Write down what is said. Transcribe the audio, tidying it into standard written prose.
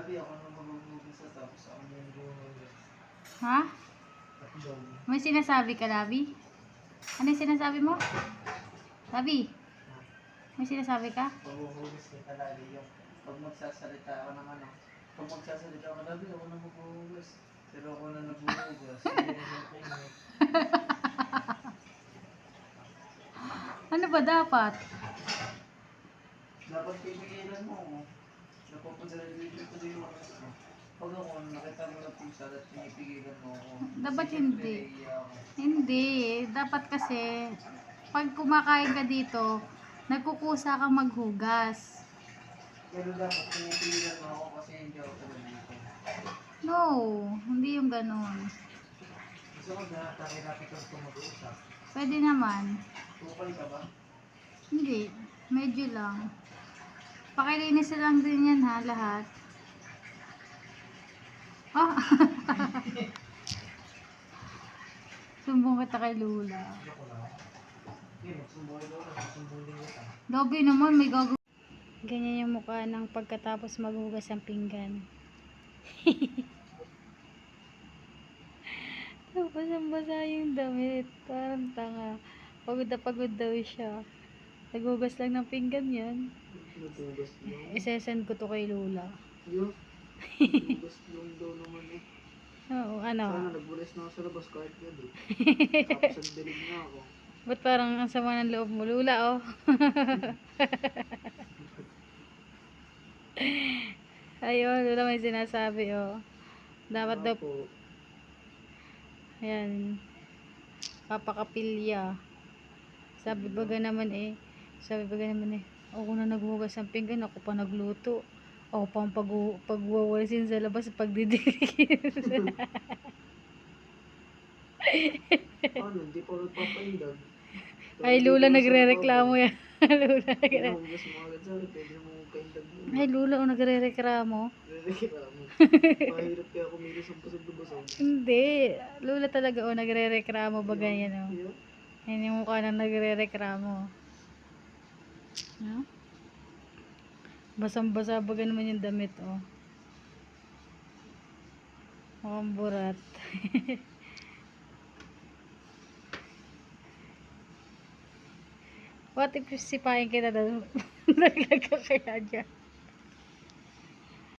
Labi ako nang maghugas sa tapos ako nang maghugas. Ha? Takdaw. May sinasabi ka, Labi? Ano yung sinasabi mo? Labi? May sinasabi ka? Maghuhugas kita lagi yung pag magsasalita ako ng ano. Pag magsasalita ako, Labi ako nang maghuhugas. Pero ako na naghuhugas. Ano ba dapat? Dapat pipigilan mo ako. Napapadala-dito ko din yung oras ko. Pag ako nakita mo na pusa at pinipigilan mo ako. Dapat Kasi hindi. syempre, naiiya ako. Hindi. Dapat kasi, pag kumakain ka dito, nagkukusa kang maghugas. Pero dapat pinipigilan mo ako kasi hindi ako talaga dito. No, hindi yung ganun. Gusto ko na natin kang mag-uusap. Pwede naman. Tukal ka ba? Hindi. Medyo lang. Pakilinis lang din yan ha, lahat. Oh! Sumbong kita kay Lula. Ako lang. Hindi, magsumbuli daw lang. Magsumbuli kita. Lobby naman, may gagawin. Ganyan yung mukha ng pagkatapos maghugas ng pinggan. Basang-basa yung damit. Parang tanga. Pagod na pagod daw siya. Naghugas lang ng pinggan yan. Naghugas lang. Isesend ko to kay Lula. Yo. Naghugas lang daw naman eh. Oo, ano? Sana nagbulis na ako sa labas kahit yan eh. Tapos ang dilig na ako. Ba't parang ang sama ng loob mo, Lula, oh? Ayun, Lula may sinasabi, oh. Dapat daw, Po. ayan, papakapilya. Sabi baga naman eh, ako na naghugas ng pinggan, ako pa nagluto. Ako pa ang pagwawalisin sa labas, pagdidiligin. Ano, hindi pa magpapaindag. Ay, Lula, nagre-reklamo yan. Lula, Kaya hugas mo agad sa akin, pwede mo magpaindag mo. Ay, Lula, oh, nagre-reklamo. Nagre-reklamo. Mahirap kaya kumilos ang pasag na basag. Hindi. Lula talaga, oh, nagre-reklamo ba ganyan, oh. Yeah. Yan yung mukha na nagre-reklamo. No? Basang-basa ba naman yung damit, oh. Mukhang burat. What if sipahin kita doon? Naglag ka kaya dyan?